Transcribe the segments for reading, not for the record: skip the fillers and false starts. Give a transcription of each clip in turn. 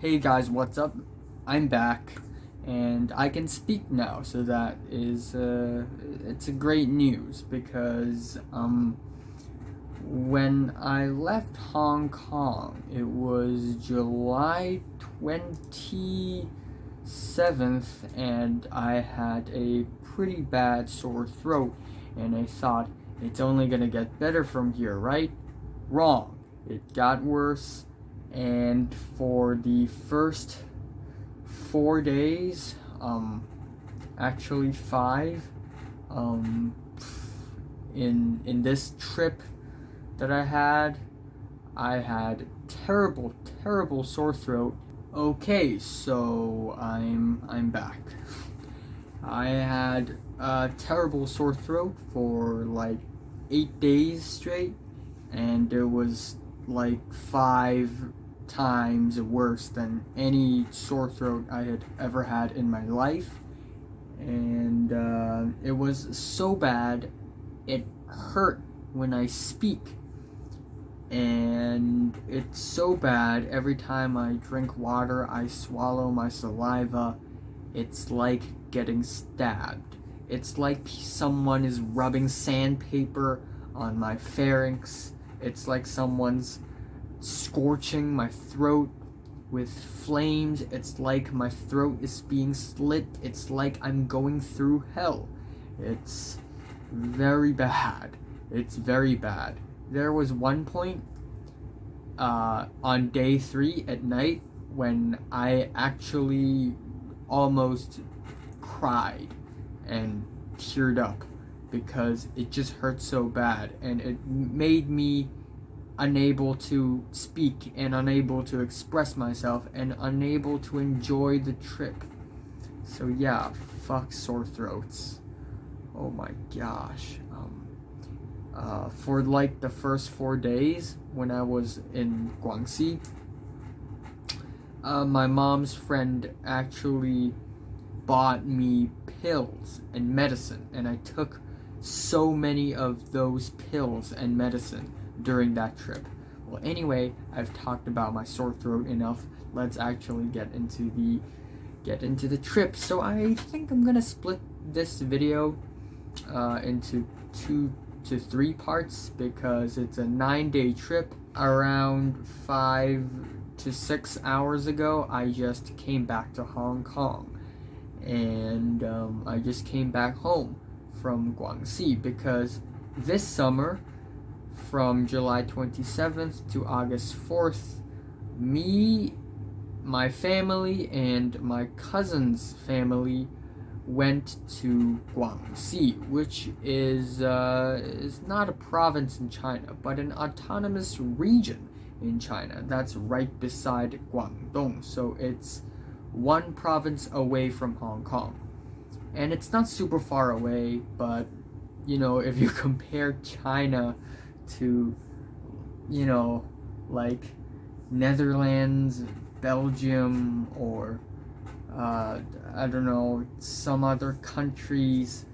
Hey guys, what's up? I'm back and I can speak now, so that is it's a great news because when I left Hong Kong, it was July 27th and I had a pretty bad sore throat and I thought it's only going to get better from here, right? Wrong. It got worse, and for the first 4 days, actually five, in this trip that I had terrible sore throat. Okay, so I'm back. I had a terrible sore throat for like 8 days straight, and it was like 5 times worse than any sore throat I had ever had in my life. And it was so bad, it hurt when I speak. And it's so bad, every time I drink water, I swallow my saliva. It's like getting stabbed. It's like someone is rubbing sandpaper on my pharynx. It's like someone's scorching my throat with flames. It's like my throat is being slit. It's like I'm going through hell. It's very bad. It's very bad. There was one point on day 3 at night when I actually almost cried and teared up because it just hurt so bad, and it made me unable to speak and unable to express myself and unable to enjoy the trip. So yeah, fuck sore throats. Oh my gosh. For like the first 4 days when I was in Guangxi, my mom's friend actually bought me pills and medicine, and I took so many of those pills and medicine during that trip. Well, anyway, I've talked about my sore throat enough. Let's actually get into the trip. So I think I'm gonna split this video into 2 to 3 parts because it's a 9-day trip. Around 5 to 6 hours ago, I just came back to Hong Kong, and I just came back home from Guangxi because this summer, from July 27th to August 4th, me, my family, and my cousin's family went to Guangxi, which is not a province in China, but an autonomous region in China that's right beside Guangdong. So it's one province away from Hong Kong. And it's not super far away, but if you compare China to, like Netherlands, Belgium, or I don't know, some other countries,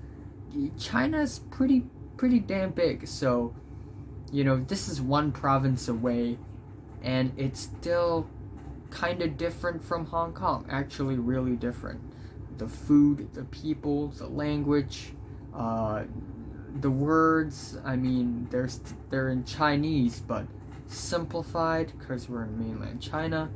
China's pretty damn big. So this is one province away, and it's still kind of different from Hong Kong. Actually, really different. The food, the people, the language, the words. I mean, they're in Chinese, but simplified because we're in mainland China.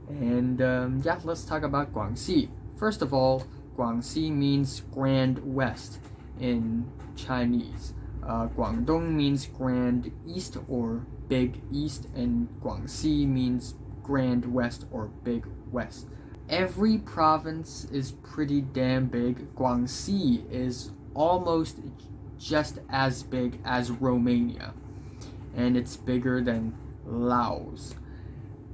And yeah, let's talk about Guangxi. First of all, Guangxi means Grand West in Chinese. Guangdong means Grand East or Big East, and Guangxi means Grand West or Big West. Every province is pretty damn big. Guangxi is almost just as big as Romania, and it's bigger than Laos.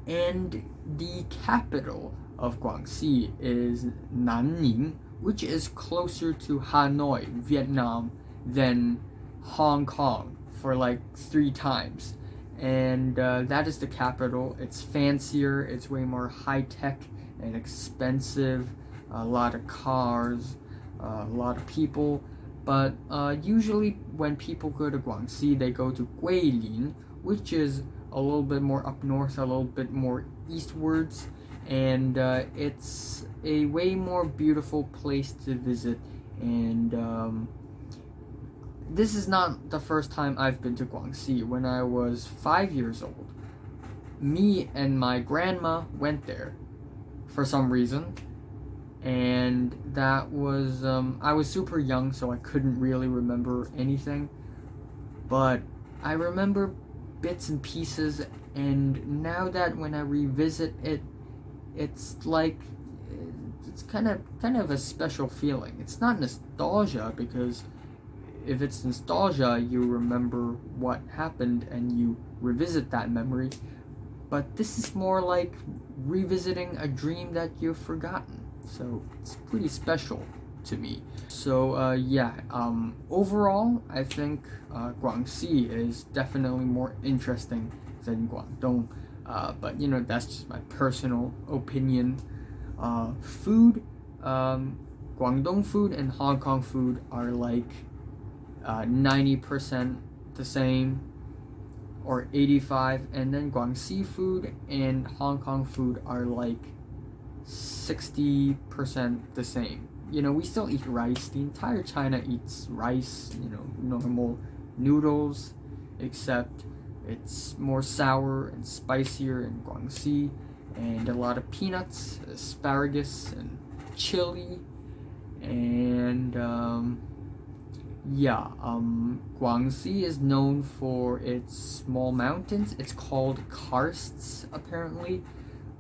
And the capital of Guangxi is Nanning, which is closer to Hanoi, Vietnam, than Hong Kong for like 3 times. And that is the capital. It's fancier, it's way more high-tech and expensive, a lot of cars, a lot of people. But usually when people go to Guangxi, they go to Guilin, which is a little bit more up north, a little bit more eastwards, and it's a way more beautiful place to visit. And this is not the first time I've been to Guangxi. When I was 5 years old, me and my grandma went there for some reason, and that was I was super young, so I couldn't really remember anything, but I remember bits and pieces. And now that when I revisit it, it's like it's kind of a special feeling. It's not nostalgia, because if it's nostalgia, you remember what happened and you revisit that memory. But this is more like revisiting a dream that you've forgotten. So it's pretty special to me. So overall, I think Guangxi is definitely more interesting than Guangdong. But that's just my personal opinion. Food, Guangdong food and Hong Kong food are like 90% the same, or 85, and then Guangxi food and Hong Kong food are like 60% the same. We still eat rice. The entire China eats rice, normal noodles, except it's more sour and spicier in Guangxi, and a lot of peanuts, asparagus, and chili. And Guangxi is known for its small mountains. It's called karsts, apparently,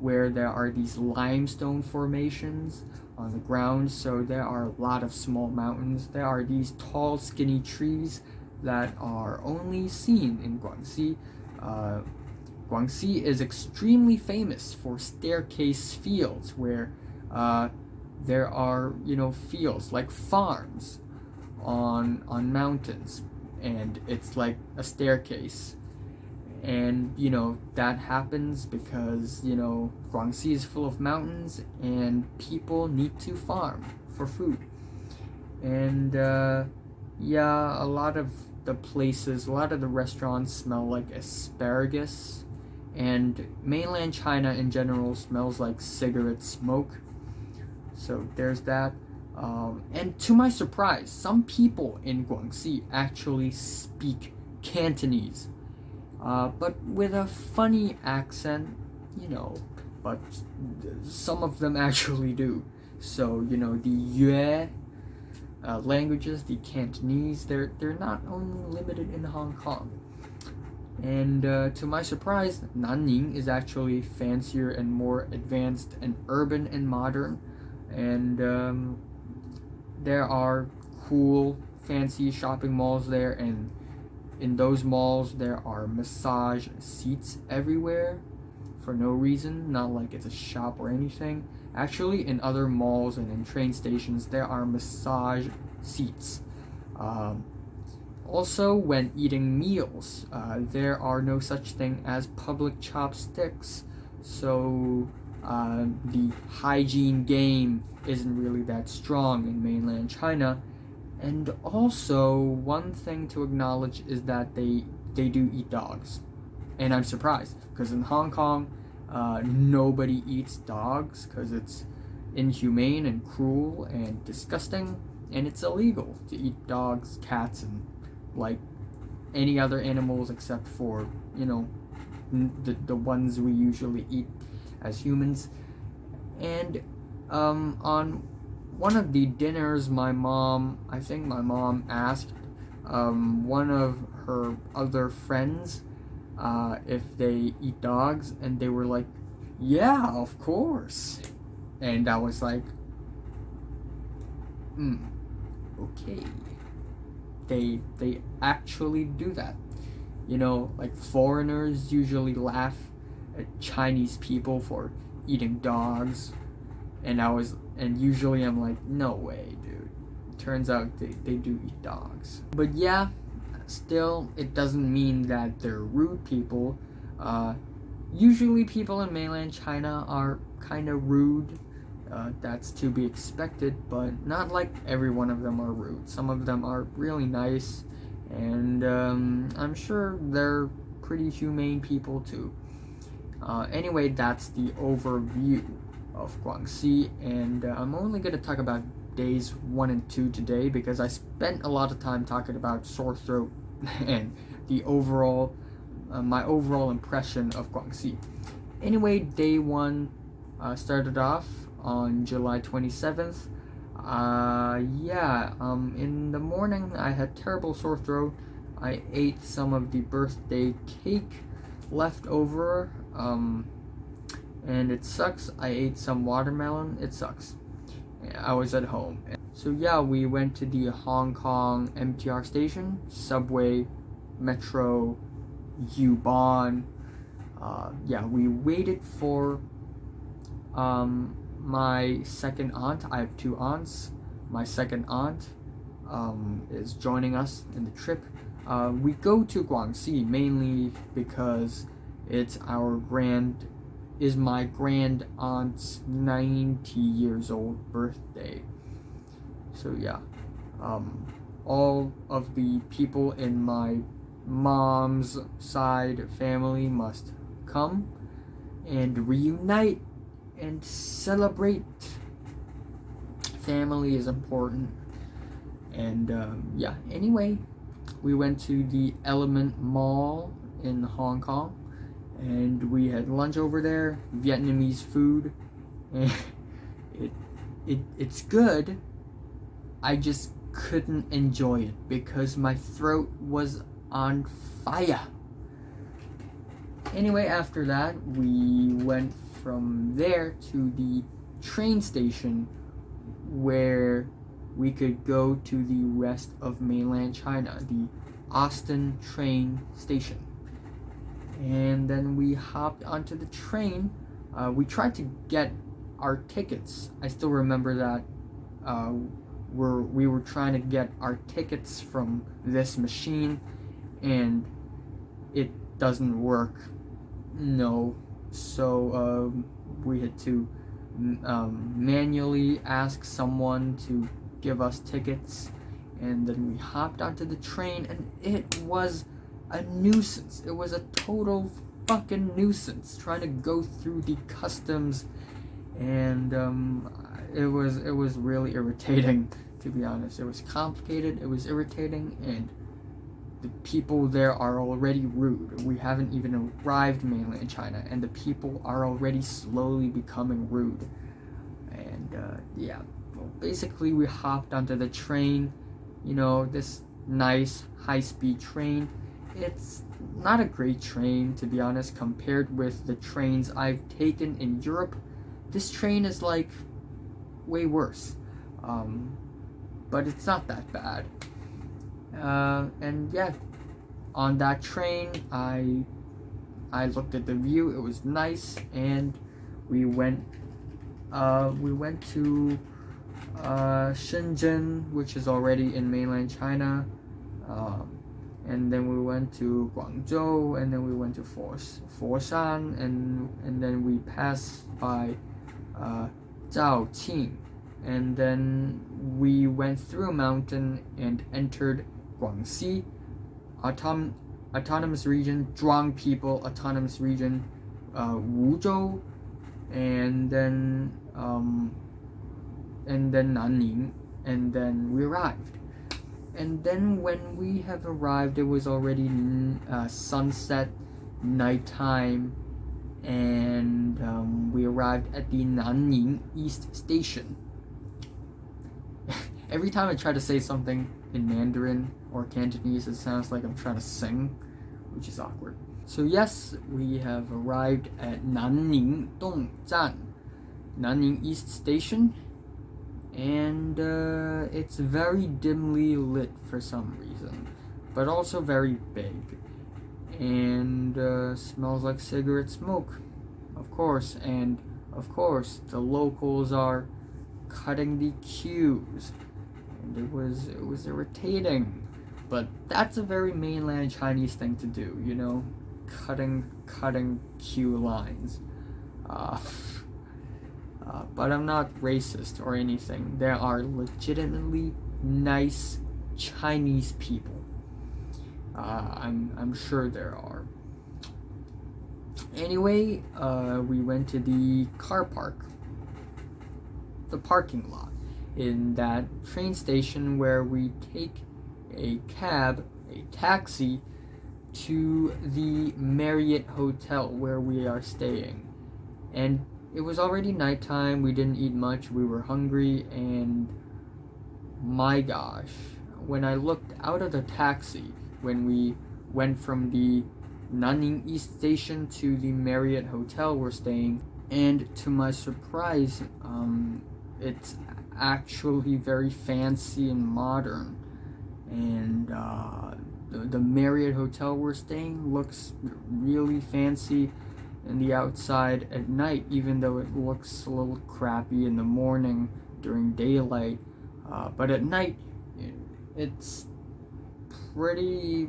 where there are these limestone formations on the ground. So there are a lot of small mountains. There are these tall, skinny trees that are only seen in Guangxi. Guangxi is extremely famous for staircase fields, where there are fields like farms on mountains, and it's like a staircase. And that happens because Guangxi is full of mountains and people need to farm for food. And a lot of the restaurants smell like asparagus, and mainland China in general smells like cigarette smoke. So there's that. And to my surprise, some people in Guangxi actually speak Cantonese, but with a funny accent, but some of them actually do. So, the Yue languages, the Cantonese, they're not only limited in Hong Kong. And to my surprise, Nanning is actually fancier and more advanced and urban and modern. And there are cool, fancy shopping malls there, and in those malls there are massage seats everywhere for no reason, not like it's a shop or anything. Actually, in other malls and in train stations, there are massage seats. Also, when eating meals, there are no such thing as public chopsticks, so the hygiene game isn't really that strong in mainland China. And also, one thing to acknowledge is that they do eat dogs. And I'm surprised, because in Hong Kong, nobody eats dogs because it's inhumane and cruel and disgusting, and it's illegal to eat dogs, cats, and like any other animals except for the ones we usually eat as humans. And on one of the dinners, I think my mom asked one of her other friends if they eat dogs, and they were like, yeah, of course. And I was like, okay. They actually do that. Like foreigners usually laugh at Chinese people for eating dogs, and usually I'm like, no way, dude. Turns out they do eat dogs. But yeah, still, it doesn't mean that they're rude people. Usually people in mainland China are kind of rude. That's to be expected, but not like every one of them are rude. Some of them are really nice, and I'm sure they're pretty humane people too. Anyway, that's the overview of Guangxi, and I'm only going to talk about days 1 and 2 today because I spent a lot of time talking about sore throat and the overall my overall impression of Guangxi. Anyway, day 1 started off on July 27th. In the morning I had terrible sore throat. I ate some of the birthday cake left over, and it sucks. I ate some watermelon. It sucks. I was at home. So yeah, we went to the Hong Kong MTR station, subway, metro, U-Bahn. We waited for my second aunt. I have 2 aunts. My second aunt is joining us in the trip. We go to Guangxi mainly because it's my grand aunt's 90 years old birthday. So yeah, all of the people in my mom's side family must come and reunite and celebrate. Family is important. And anyway, we went to the Element Mall in Hong Kong, and we had lunch over there, Vietnamese food. And it's good. I just couldn't enjoy it because my throat was on fire. Anyway, after that, we went from there to the train station where we could go to the rest of mainland China, the Austin train station. And then we hopped onto the train. We tried to get our tickets. I still remember that we were trying to get our tickets from this machine, and it doesn't work. No. So we had to manually ask someone to give us tickets, and then we hopped onto the train, and it was a nuisance. It was a total fucking nuisance trying to go through the customs, and it was really irritating, to be honest. It was complicated, it was irritating, and the people there are already rude. We haven't even arrived in mainland China, and the people are already slowly becoming rude. And basically we hopped onto the train, this nice high-speed train. It's not a great train, to be honest, compared with the trains I've taken in Europe. This train is like way worse, but it's not that bad. On that train, I looked at the view. It was nice, and we went to Shenzhen, which is already in mainland China, and then we went to Guangzhou, and then we went to Foshan, and then we passed by Zhaoqing, and then we went through a mountain and entered Guangxi, autonomous region, Zhuang people, autonomous region, Wuzhou, and then Nanning, and then we arrived. And then when we have arrived, it was already sunset, nighttime, and we arrived at the Nanning East Station. Every time I try to say something in Mandarin or Cantonese, it sounds like I'm trying to sing, which is awkward. So yes, we have arrived at Nanning Dongzhan, Nanning East Station, and it's very dimly lit for some reason, but also very big, and smells like cigarette smoke, of course, and of course the locals are cutting the queues, and it was irritating, but that's a very mainland Chinese thing to do, cutting queue lines. But I'm not racist or anything. There are legitimately nice Chinese people. I'm sure there are. Anyway, we went to the the parking lot in that train station where we take a taxi to the Marriott Hotel where we are staying. And it was already nighttime, we didn't eat much, we were hungry, and my gosh, when I looked out of the taxi, when we went from the Nanning East Station to the Marriott Hotel we're staying, and to my surprise, it's actually very fancy and modern. And the Marriott Hotel we're staying looks really fancy in the outside at night, even though it looks a little crappy in the morning during daylight. But at night, it's pretty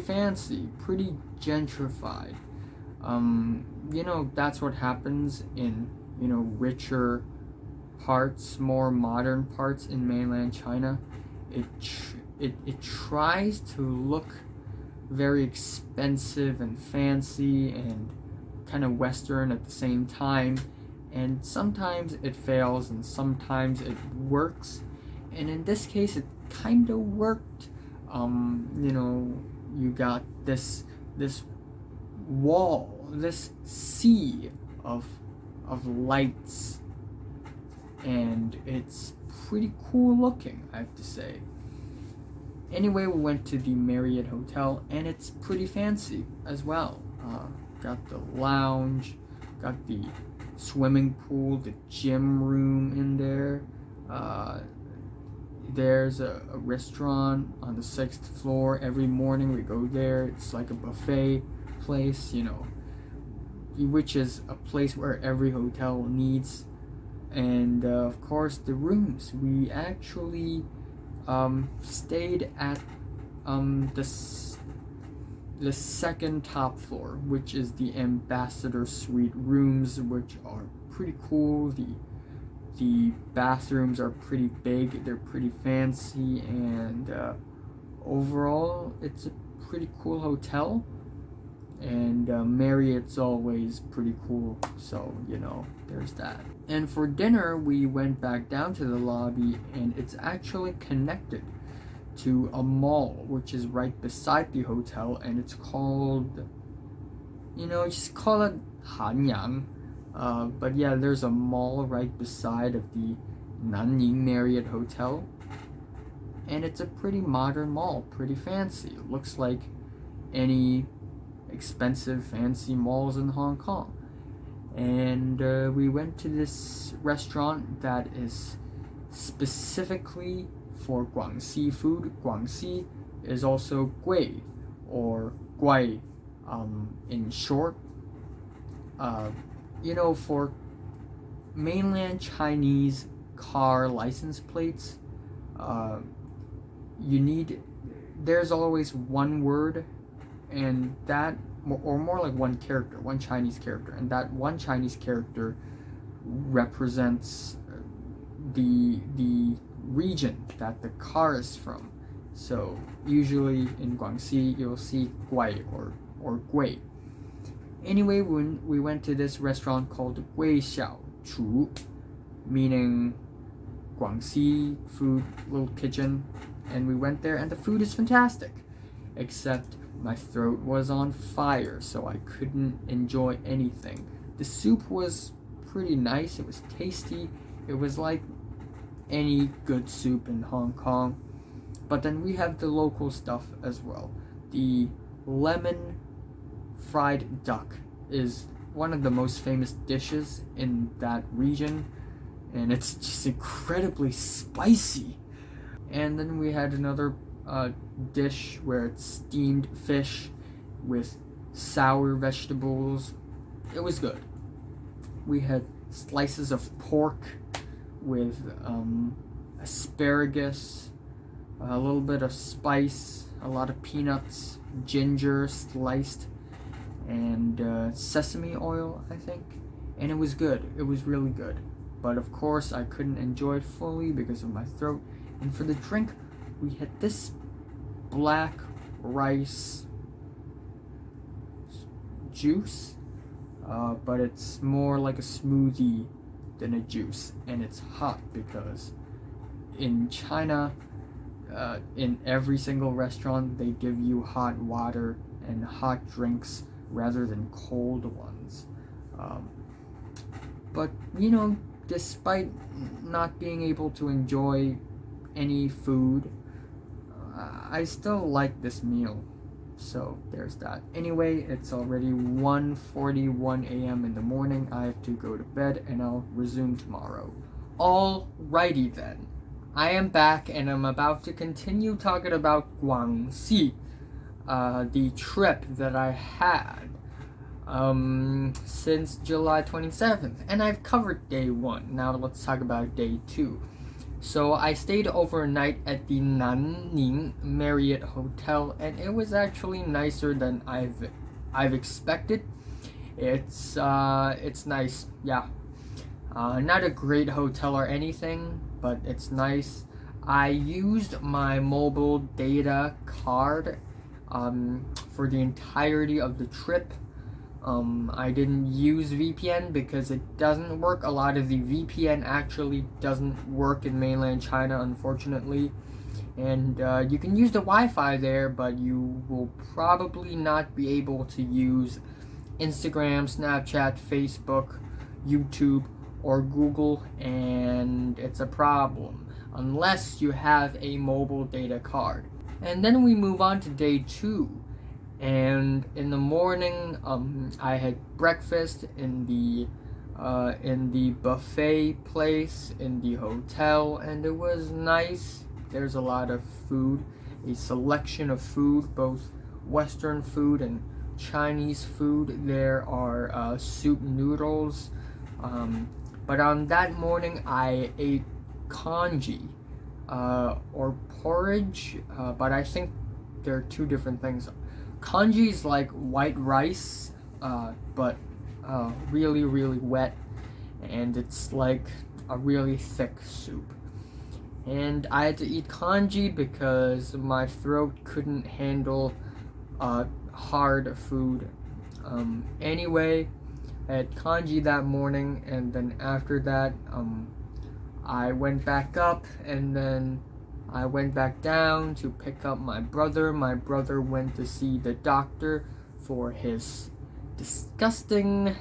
fancy, pretty gentrified. That's what happens in richer parts, more modern parts in mainland China. It tries to look very expensive and fancy and kind of Western at the same time, and sometimes it fails and sometimes it works, and in this case it kind of worked. You got this wall, this sea of lights, and it's pretty cool looking, I have to say. Anyway, we went to the Marriott Hotel, and it's pretty fancy as well. Got the lounge, got the swimming pool, the gym room in there. There's a restaurant on the 6th floor. Every morning we go there. It's like a buffet place, which is a place where every hotel needs. And of course, the rooms. We actually stayed at the second top floor, which is the Ambassador Suite rooms, which are pretty cool. The bathrooms are pretty big, they're pretty fancy, and overall it's a pretty cool hotel. And Marriott's always pretty cool, so there's that. And for dinner, we went back down to the lobby, and it's actually connected to a mall which is right beside the hotel, and it's called, just call it Hanyang. But yeah, there's a mall right beside of the Nanning Marriott Hotel, and it's a pretty modern mall, pretty fancy. It looks like any expensive fancy malls in Hong Kong. And we went to this restaurant that is specifically for Guangxi food. Guangxi is also Gui, or Guai in short. For mainland Chinese car license plates, there's always one word, and that, or more like one character, one Chinese character, and that one Chinese character represents the region that the car is from. So usually in Guangxi you'll see Guai or Gui. Anyway, when we went to this restaurant called Gui Xiao Chu, meaning Guangxi food little kitchen, and we went there, and the food is fantastic, except my throat was on fire, so I couldn't enjoy anything. The soup was pretty nice, it was tasty, it was like any good soup in Hong Kong. But then we have the local stuff as well. The lemon fried duck is one of the most famous dishes in that region, and it's just incredibly spicy. And then we had another dish where it's steamed fish with sour vegetables. It was good. We had slices of pork with asparagus, a little bit of spice, a lot of peanuts, ginger sliced, and sesame oil, I think. And it was good. It was really good. But of course, I couldn't enjoy it fully because of my throat. And for the drink, we had this black rice juice, but it's more like a smoothie than a juice, and it's hot because in China, in every single restaurant they give you hot water and hot drinks rather than cold ones. But despite not being able to enjoy any food, I still like this meal. So there's that. Anyway, it's already 1:41 a.m. in the morning. I have to go to bed and I'll resume tomorrow. Alrighty then. I am back and I'm about to continue talking about Guangxi, the trip that I had since July 27th. And I've covered day 1. Now let's talk about day 2. So I stayed overnight at the Nanning Marriot hotel, and it was actually nicer than I've expected. It's nice, yeah. Not a great hotel or anything, but it's nice. I used my mobile data card for the entirety of the trip. I didn't use VPN because it doesn't work. A lot of the VPN actually doesn't work in mainland China, unfortunately. And you can use the Wi-Fi there, but you will probably not be able to use Instagram, Snapchat, Facebook, YouTube, or Google, and it's a problem unless you have a mobile data card. And then we move on to day 2. And in the morning, I had breakfast in the buffet place in the hotel, and it was nice. There's a lot of food, a selection of food, both Western food and Chinese food. There are soup noodles, but on that morning I ate congee or porridge, but I think they're two different things. Congee is like white rice, but really, really wet, and it's like a really thick soup. And I had to eat congee because my throat couldn't handle hard food. Anyway, I had congee that morning, and then after that, I went back up, and then I went back down to pick up my brother. My brother went to see the doctor for his disgusting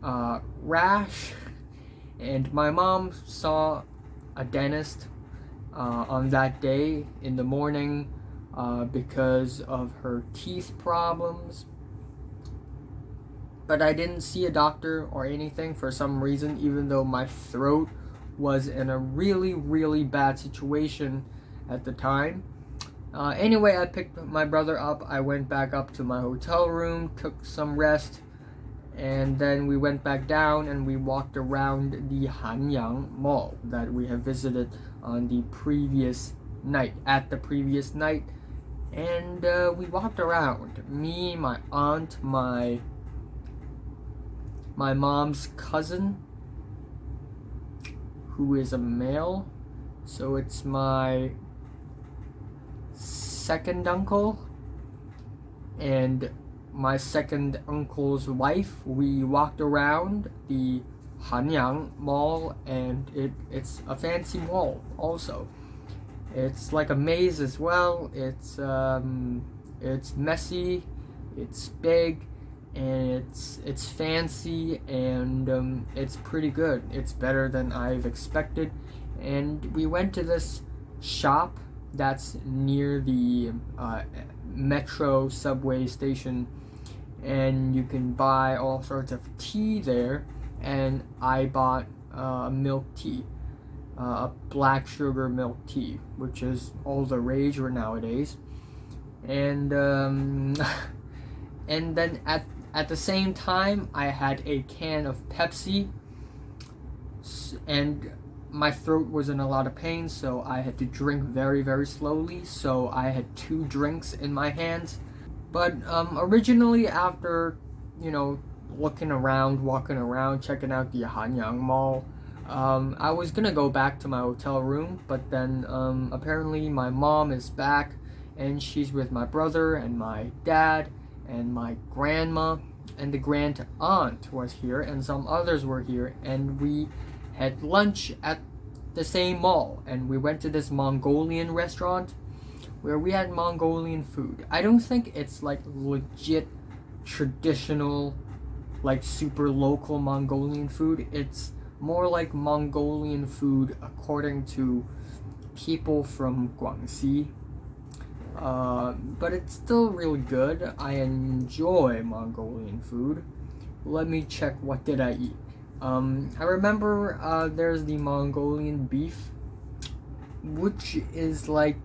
rash, and my mom saw a dentist on that day in the morning because of her teeth problems. But I didn't see a doctor or anything for some reason, even though my throat was in a really, really bad situation at the time. Anyway, I picked my brother up. I went back up to my hotel room, took some rest, and then we went back down and we walked around the Hanyang Mall that we have visited on the previous night, and we walked around. Me, my aunt, my mom's cousin, who is a male, so it's my second uncle, and my second uncle's wife. We walked around the Hanyang Mall, and it's a fancy mall also. It's like a maze as well. It's messy, it's big, and it's fancy, and it's pretty good. It's better than I've expected. And we went to this shop that's near the metro subway station, and you can buy all sorts of tea there, and I bought milk tea, a black sugar milk tea, which is all the rage nowadays. And and then at the same time, I had a can of Pepsi, and my throat was in a lot of pain, so I had to drink very, very slowly. So I had 2 drinks in my hands. But originally, after walking around, checking out the Hanyang Mall, I was gonna go back to my hotel room, but then apparently my mom is back, and she's with my brother and my dad and my grandma, and the grand aunt was here, and some others were here, and we had lunch at the same mall, and we went to this Mongolian restaurant where we had Mongolian food. I don't think it's like legit traditional, like super local Mongolian food. It's more like Mongolian food according to people from Guangxi. But it's still really good. I enjoy Mongolian food. Let me check, what did I eat? I remember there's the Mongolian beef, which is like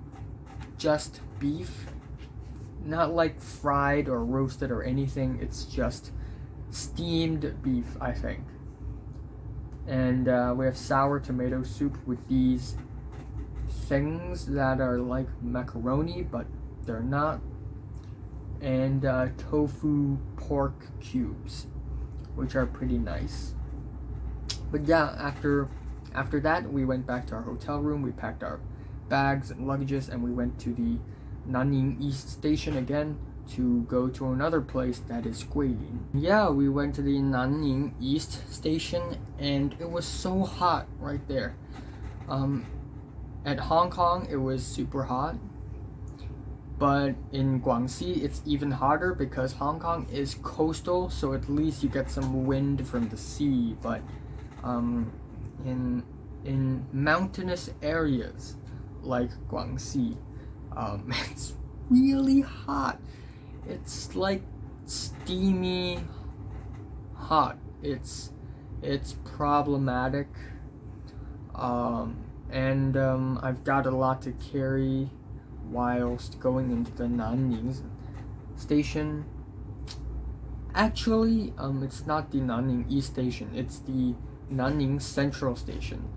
just beef, not like fried or roasted or anything. It's just steamed beef, I think. And we have sour tomato soup with these things that are like macaroni, but they're not. And tofu pork cubes, which are pretty nice. But yeah, after that, we went back to our hotel room. We packed our bags and luggages, and we went to the Nanning East Station again to go to another place that is Guilin. Yeah, we went to the Nanning East Station, and it was so hot right there. At Hong Kong, it was super hot. But in Guangxi, it's even hotter because Hong Kong is coastal, so at least you get some wind from the sea. But in mountainous areas like Guangxi, it's really hot. It's like steamy hot. It's problematic. And I've got a lot to carry whilst going into the Nanning Station. Actually, it's not the Nanning East Station, it's the Nanning Central Station.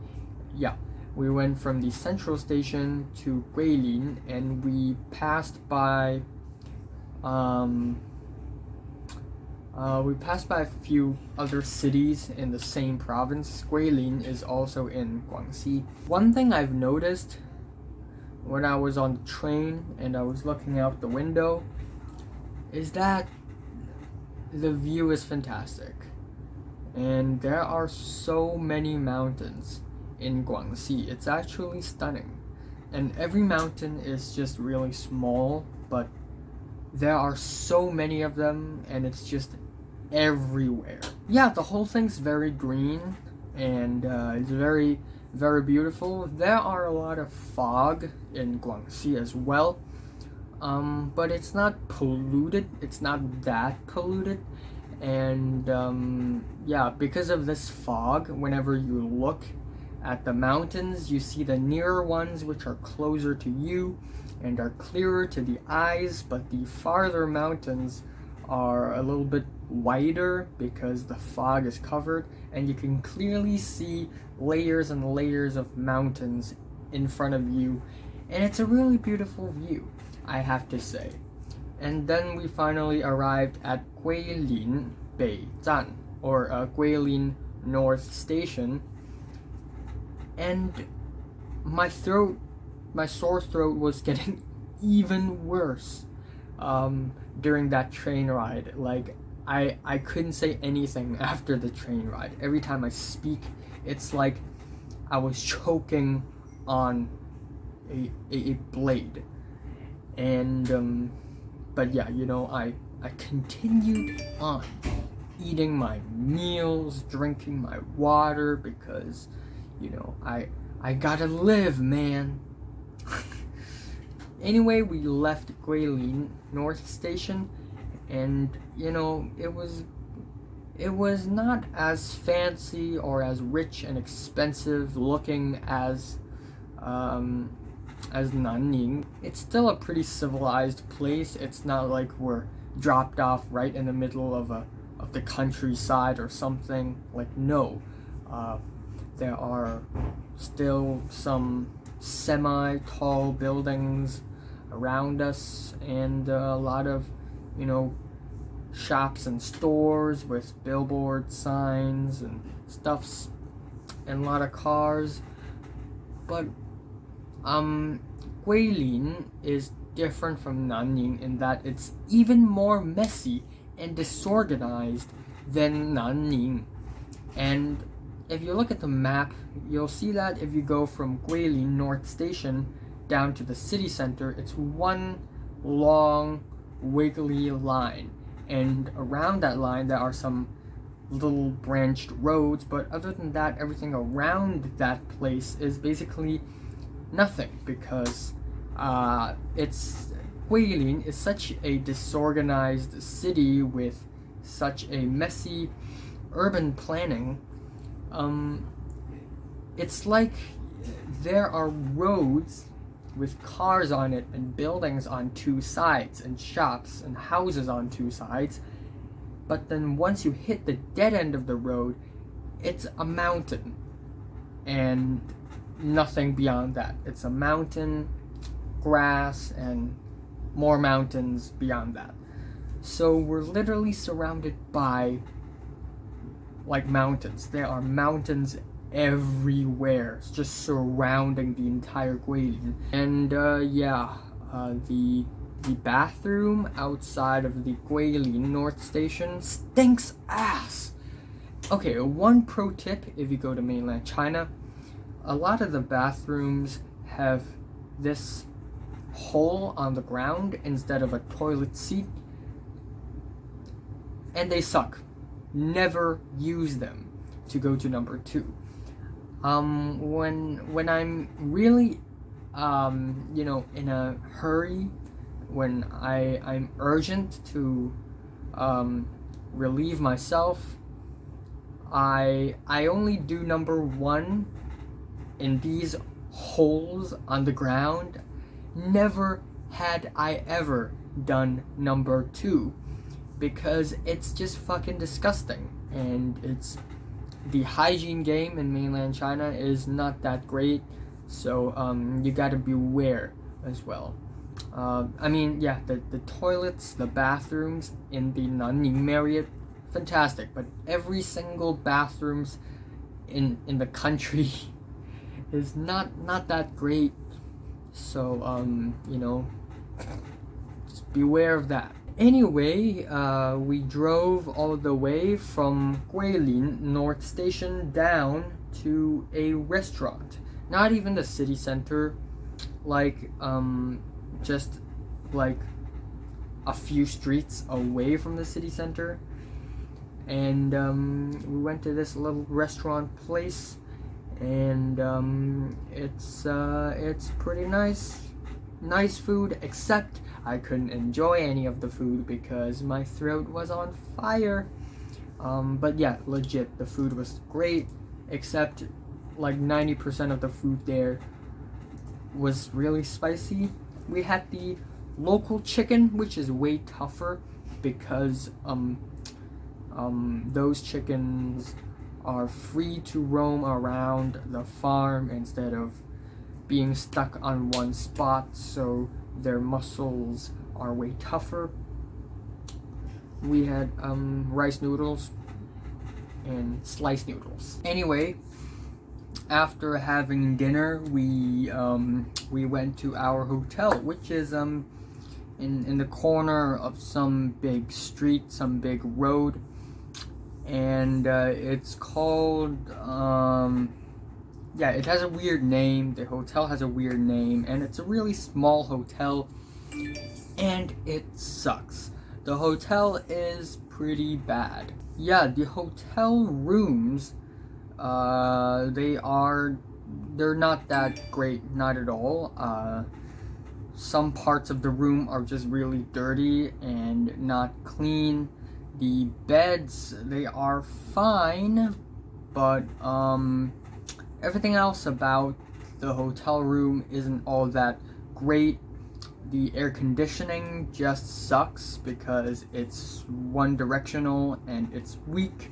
Yeah, we went from the Central Station to Guilin, and we passed by a few other cities in the same province. Guilin is also in Guangxi. One thing I've noticed when I was on the train and I was looking out the window is that the view is fantastic. And there are so many mountains in Guangxi. It's actually stunning. And every mountain is just really small, but there are so many of them, and it's just everywhere. Yeah, the whole thing's very green, and it's very, very beautiful. There are a lot of fog in Guangxi as well, but it's not polluted. It's not that polluted. And yeah, because of this fog, whenever you look at the mountains, you see the nearer ones, which are closer to you and are clearer to the eyes, but the farther mountains are a little bit wider because the fog is covered, and you can clearly see layers and layers of mountains in front of you, and it's a really beautiful view, I have to say. And then we finally arrived at Guilin Baigong, or Guilin North Station, and my sore throat was getting even worse during that train ride. Like, I couldn't say anything after the train ride. Every time I speak, it's like I was choking on a blade. And but yeah, you know, I continued on eating my meals, drinking my water, because, you know, I gotta live, man. Anyway, we left Guilin North Station, and, you know, it was not as fancy or as rich and expensive looking as Nanning. It's still a pretty civilized place. It's not like we're dropped off right in the middle of the countryside or something. Like, no. There are still some semi-tall buildings around us, and a lot of, you know, shops and stores with billboard signs and stuffs, and a lot of cars. But Guilin is different from Nanning in that it's even more messy and disorganized than Nanning. And if you look at the map, you'll see that if you go from Guilin North Station down to the city center, it's one long wiggly line, and around that line there are some little branched roads, but other than that, everything around that place is basically nothing, because Guilin is such a disorganized city with such a messy urban planning. It's like there are roads with cars on it and buildings on two sides and shops and houses on two sides, but then once you hit the dead end of the road, it's a mountain and nothing beyond that. It's a mountain, grass, and more mountains beyond that. So we're literally surrounded by like mountains. There are mountains everywhere. It's just surrounding the entire Guilin. And the bathroom outside of the Guilin North Station stinks ass. Okay, one pro tip if you go to mainland China, a lot of the bathrooms have this hole on the ground instead of a toilet seat, and they suck. Never use them to go to number 2. When I'm really in a hurry, when I'm urgent to relieve myself, I only do number 1 in these holes on the ground. Never had I ever done number 2, because it's just fucking disgusting, and the hygiene game in mainland China is not that great, so you gotta beware as well. The toilets, the bathrooms in the Nanning Marriot, fantastic, but every single bathrooms in the country is not that great, so just beware of that. Anyway, we drove all the way from Guilin North Station down to a restaurant. Not even the city center, just like a few streets away from the city center. And we went to this little restaurant place, and it's pretty nice food, except I couldn't enjoy any of the food because my throat was on fire. But yeah, legit, the food was great, except like 90% of the food there was really spicy. We had the local chicken, which is way tougher because those chickens are free to roam around the farm instead of being stuck on one spot, so their muscles are way tougher. We had rice noodles and sliced noodles. Anyway, after having dinner, we went to our hotel, which is in the corner of some big street, some big road, and it's called it has a weird name. The hotel has a weird name, and it's a really small hotel, and it sucks. The hotel is pretty bad. Yeah, the hotel rooms, they're not that great, not at all. Some parts of the room are just really dirty and not clean. The beds, they are fine, but everything else about the hotel room isn't all that great. The air conditioning just sucks because it's one directional and it's weak.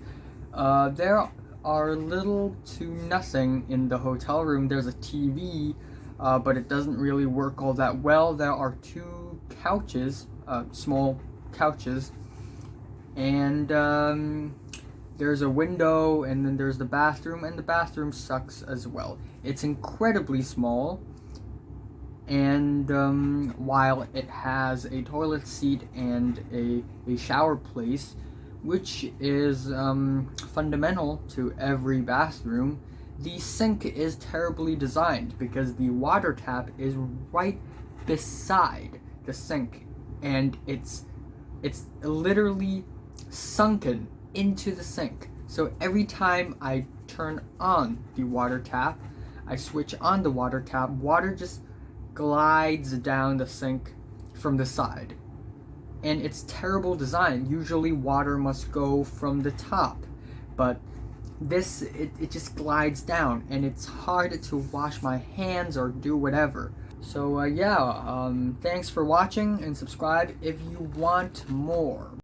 There are little to nothing in the hotel room. There's a TV, but it doesn't really work all that well. There are 2 couches, small couches, and there's a window, and then there's the bathroom, and the bathroom sucks as well. It's incredibly small, And while it has a toilet seat and a shower place, which is fundamental to every bathroom, the sink is terribly designed because the water tap is right beside the sink, and it's literally sunken into the sink. So every time I turn on the water tap, I switch on the water tap, water just glides down the sink from the side. And it's terrible design. Usually water must go from the top, but this, it just glides down, and it's hard to wash my hands or do whatever. So yeah, thanks for watching, and subscribe if you want more.